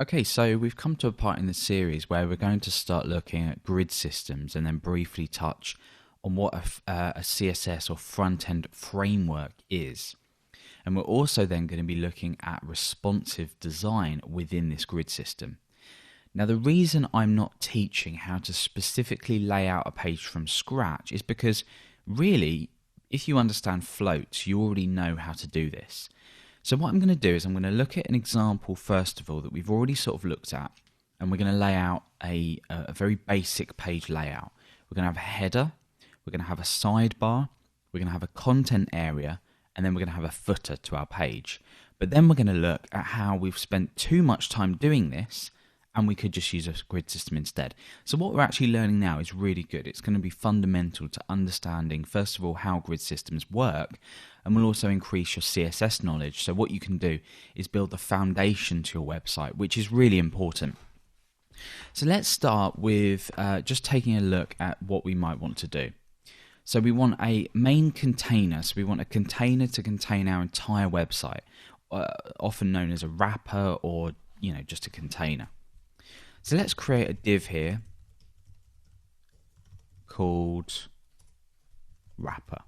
Okay, so we've come to a part in the series where we're going to start looking at grid systems and then briefly touch on what a CSS or front-end framework is. And we're also then going to be looking at responsive design within this grid system. Now, the reason I'm not teaching how to specifically lay out a page from scratch is because really, if you understand floats, you already know how to do this. So what I'm going to do is I'm going to look at an example first of all that we've already sort of looked at, and we're going to lay out a very basic page layout. We're going to have a header, we're going to have a sidebar, we're going to have a content area, and then we're going to have a footer to our page. But then we're going to look at how we've spent too much time doing this and we could just use a grid system instead. So what we're actually learning now is really good. It's going to be fundamental to understanding, first of all, how grid systems work, and will also increase your CSS knowledge. So what you can do is build the foundation to your website, which is really important. So let's start with just taking a look at what we might want to do. So we want a main container. So we want a container to contain our entire website, often known as a wrapper or just a container. So let's create a div here called wrapper.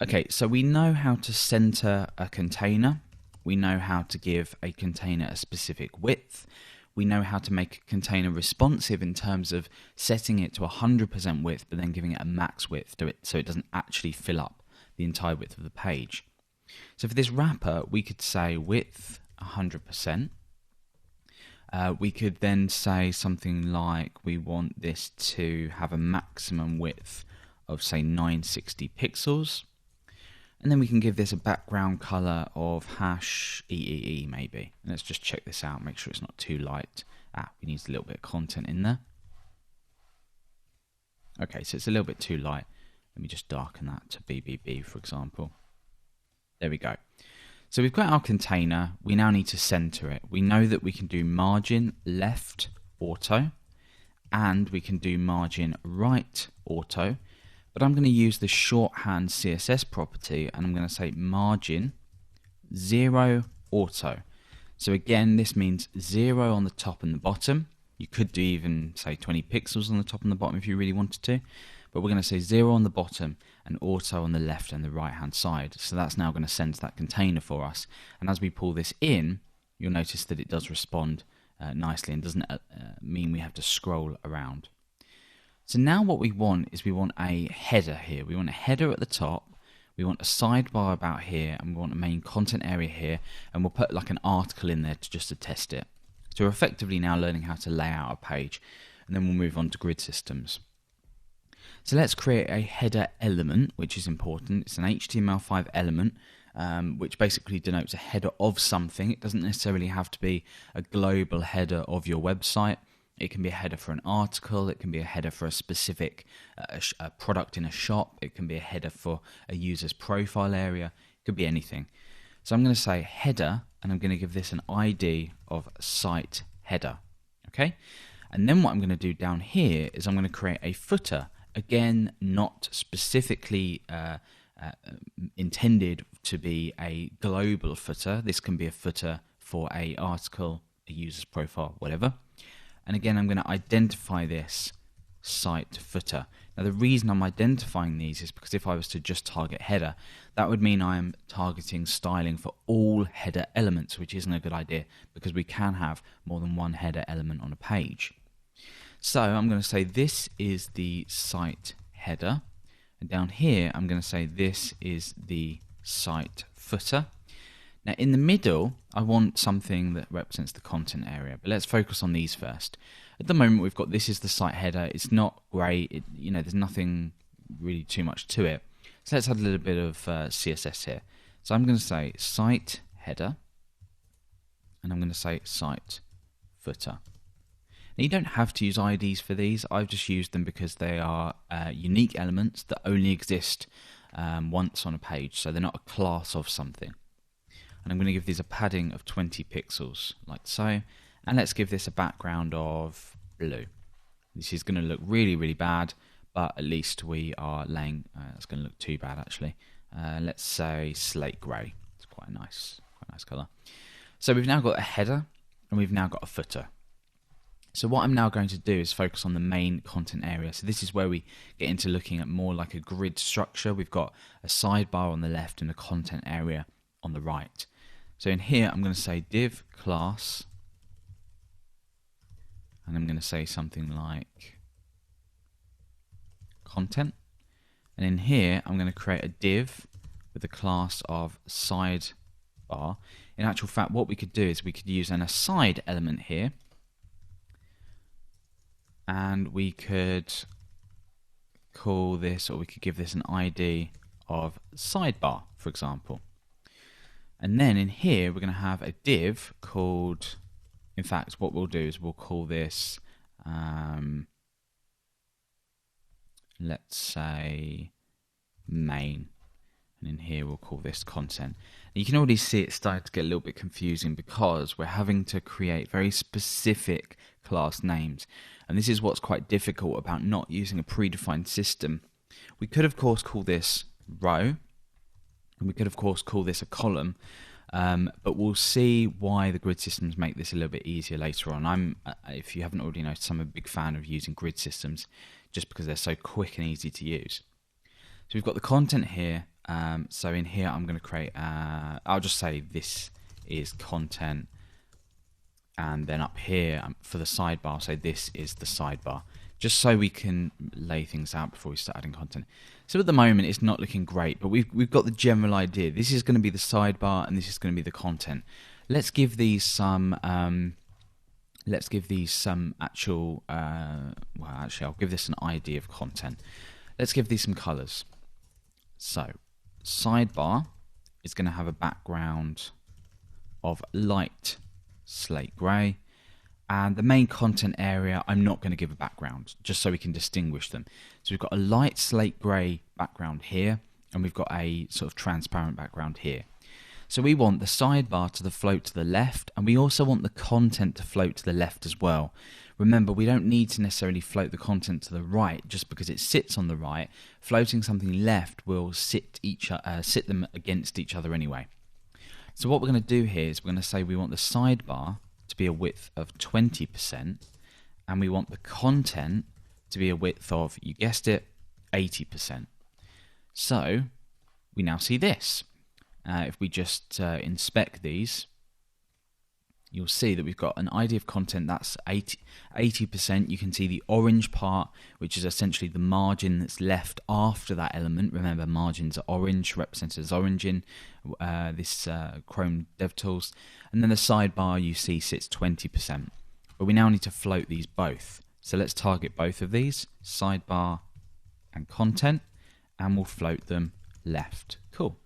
Okay, so we know how to center a container. We know how to give a container a specific width. We know how to make a container responsive in terms of setting it to 100% width, but then giving it a max width to it so it doesn't actually fill up the entire width of the page. So for this wrapper, we could say width 100%. We could then say something like we want this to have a maximum width of, say, 960 pixels. And then we can give this a background color of #EEE maybe. And let's just check this out, make sure it's not too light. We need a little bit of content in there. Okay, so it's a little bit too light. Let me just darken that to BBB, for example. There we go. So we've got our container. We now need to center it. We know that we can do margin left auto, and we can do margin right auto. But I'm going to use the shorthand CSS property, and I'm going to say margin 0 auto. So again, this means 0 on the top and the bottom. You could do even, say, 20 pixels on the top and the bottom if you really wanted to. But we're going to say 0 on the bottom and auto on the left and the right hand side. So that's now going to center that container for us. And as we pull this in, you'll notice that it does respond nicely and doesn't mean we have to scroll around. So now what we want is we want a header here. We want a header at the top. We want a sidebar about here, and we want a main content area here, and we'll put like an article in there just to test it. So we're effectively now learning how to lay out a page, and then we'll move on to grid systems. So let's create a header element, which is important. It's an HTML5 element, which basically denotes a header of something. It doesn't necessarily have to be a global header of your website. It can be a header for an article. It can be a header for a specific a product in a shop. It can be a header for a user's profile area. It could be anything. So I'm going to say header, and I'm going to give this an ID of site header. Okay? And then what I'm going to do down here is I'm going to create a footer. Again, not specifically intended to be a global footer. This can be a footer for an article, a user's profile, whatever. And again, I'm going to identify this site footer. Now, the reason I'm identifying these is because if I was to just target header, that would mean I am targeting styling for all header elements, which isn't a good idea because we can have more than one header element on a page. So I'm going to say this is the site header, and down here I'm going to say this is the site footer. Now in the middle I want something that represents the content area, but let's focus on these first. At the moment we've got this is the site header. It's not great, there's nothing really too much to it. So let's add a little bit of CSS here. So I'm going to say site header, and I'm going to say site footer. Now you don't have to use IDs for these. I've just used them because they are unique elements that only exist once on a page, so they're not a class of something. And I'm going to give these a padding of 20 pixels, like so. And let's give this a background of blue. This is going to look really, really bad, but at least we are laying, it's going to look too bad actually. Let's say slate grey. It's quite a nice colour. So we've now got a header, and we've now got a footer. So what I'm now going to do is focus on the main content area. So this is where we get into looking at more like a grid structure. We've got a sidebar on the left and a content area on the right. So in here, I'm going to say div class, and I'm going to say something like content. And in here, I'm going to create a div with a class of sidebar. In actual fact, what we could do is we could use an aside element here, and we could call this, or we could give this an ID of sidebar, for example. And then in here, we're going to have a div called, in fact, what we'll do is we'll call this, let's say, main. And in here, we'll call this content. And you can already see it started to get a little bit confusing because we're having to create very specific class names. And this is what's quite difficult about not using a predefined system. We could, of course, call this row, and we could, of course, call this a column, but we'll see why the grid systems make this a little bit easier later on. If you haven't already noticed, I'm a big fan of using grid systems just because they're so quick and easy to use. So we've got the content here. So in here, I'm going to create, I'll just say this is content. And then up here for the sidebar, I'll say this is the sidebar, just so we can lay things out before we start adding content. So at the moment, it's not looking great, but we've got the general idea. This is going to be the sidebar, and this is going to be the content. Let's give these some. Actual. Well, actually, I'll give this an ID of content. Let's give these some colors. So, sidebar is going to have a background of light slate grey, and the main content area I'm not going to give a background, just so we can distinguish them. So we've got a light slate grey background here, and we've got a sort of transparent background here. So we want the sidebar to float to the left, and we also want the content to float to the left as well. Remember, we don't need to necessarily float the content to the right just because it sits on the right. Floating something left will sit them against each other anyway. So what we're going to do here is we're going to say we want the sidebar to be a width of 20%, and we want the content to be a width of, you guessed it, 80%. So we now see this. If we just inspect these, you'll see that we've got an ID of content that's 80%. You can see the orange part, which is essentially the margin that's left after that element. Remember, margins are orange, represented as orange in this Chrome DevTools. And then the sidebar you see sits 20%. But we now need to float these both. So let's target both of these, sidebar and content, and we'll float them left. Cool.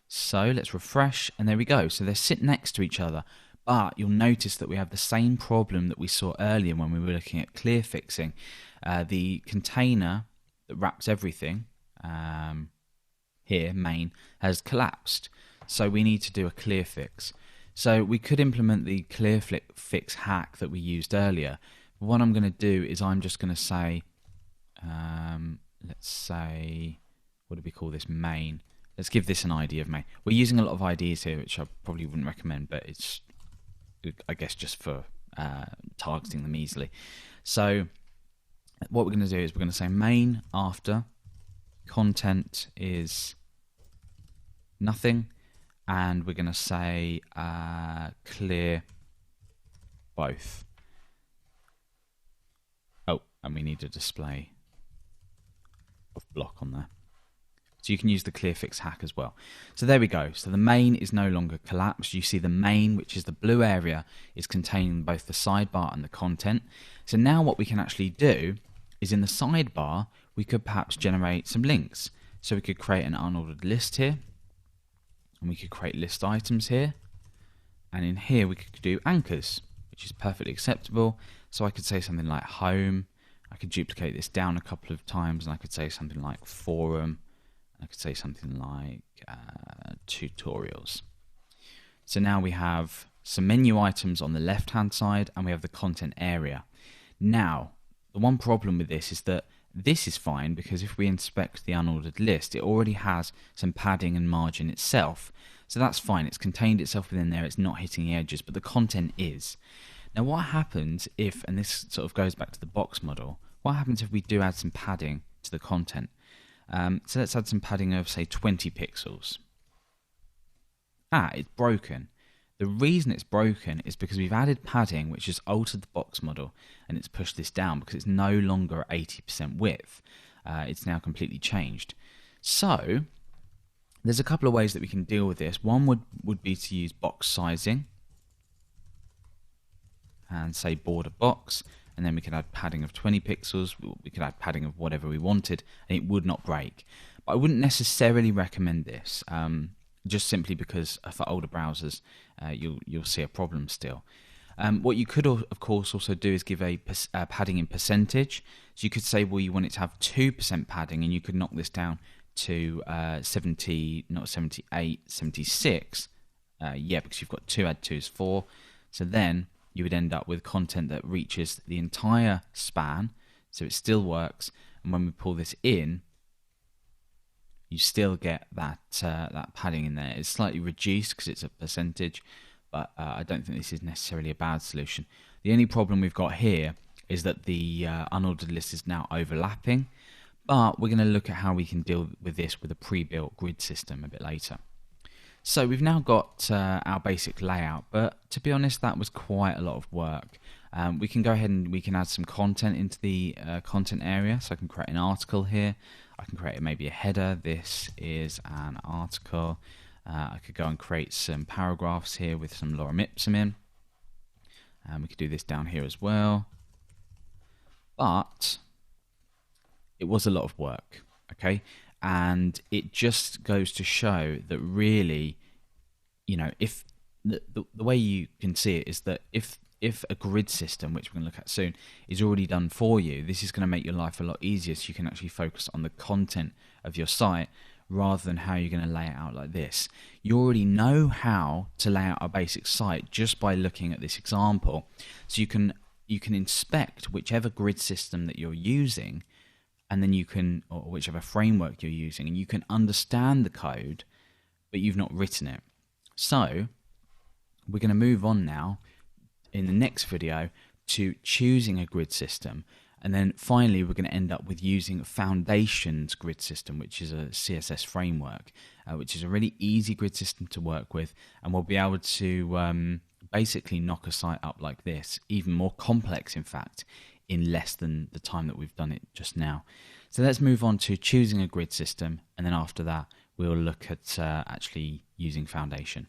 So let's refresh, and there we go. So they sit next to each other. But you'll notice that we have the same problem that we saw earlier when we were looking at clear fixing. The container that wraps everything, here, main, has collapsed. So we need to do a clear fix. So we could implement the clear fix hack that we used earlier. But what I'm going to do is I'm just going to say, let's say, what do we call this, main? Let's give this an ID of main. We're using a lot of IDs here, which I probably wouldn't recommend, but it's, I guess, just for targeting them easily. So what we're going to do is we're going to say main after content is nothing, and we're going to say clear both. Oh, and we need a display of block on there. So you can use the clear fix hack as well. So there we go. So the main is no longer collapsed. You see the main, which is the blue area, is containing both the sidebar and the content. So now what we can actually do is in the sidebar, we could perhaps generate some links. So we could create an unordered list here, and we could create list items here. And in here, we could do anchors, which is perfectly acceptable. So I could say something like home. I could duplicate this down a couple of times, and I could say something like forum. I could say something like tutorials. So now we have some menu items on the left-hand side, and we have the content area. Now, the one problem with this is that This is fine because if we inspect the unordered list, it already has some padding and margin itself. So that's fine. It's contained itself within there. It's not hitting the edges, but the content is. Now what happens if, and this sort of goes back to the box model, what happens if we do add some padding to the content? So let's add some padding of, say, 20 pixels. It's broken. The reason it's broken is because we've added padding, which has altered the box model, and it's pushed this down because it's no longer 80% width. It's now completely changed. So there's a couple of ways that we can deal with this. One would be to use box sizing and say border box, and then we could add padding of 20 pixels. We could add padding of whatever we wanted, and it would not break. But I wouldn't necessarily recommend this. Just simply because for older browsers, you'll see a problem still. What you could, of course, also do is give a padding in percentage. So you could say, well, you want it to have 2% padding, and you could knock this down to 70, not 78, 76. Yeah, because you've got 2 add 2 is 4. So then you would end up with content that reaches the entire span, so it still works. And when we pull this in, you still get that padding in there. It's slightly reduced because it's a percentage, but I don't think this is necessarily a bad solution. The only problem we've got here is that the unordered list is now overlapping, but we're going to look at how we can deal with this with a pre-built grid system a bit later. So we've now got our basic layout, but to be honest, that was quite a lot of work. We can go ahead and we can add some content into the content area. So I can create an article here. I can create maybe a header. This is an article. I could go and create some paragraphs here with some lorem ipsum in. And we could do this down here as well. But it was a lot of work, okay? And it just goes to show that really, you know, if the way you can see it is that if a grid system, which we're going to look at soon, is already done for you, this is going to make your life a lot easier, so you can actually focus on the content of your site rather than how you're going to lay it out like this. You already know how to lay out a basic site just by looking at this example. So you can inspect whichever grid system that you're using, and then you can, or whichever framework you're using, and you can understand the code, but you've not written it. So we're going to move on now in the next video to choosing a grid system, and then finally we're going to end up with using Foundations grid system, which is a CSS framework, which is a really easy grid system to work with, and we'll be able to basically knock a site up like this, even more complex in fact, in less than the time that we've done it just now. So let's move on to choosing a grid system, and then after that we'll look at actually using Foundation.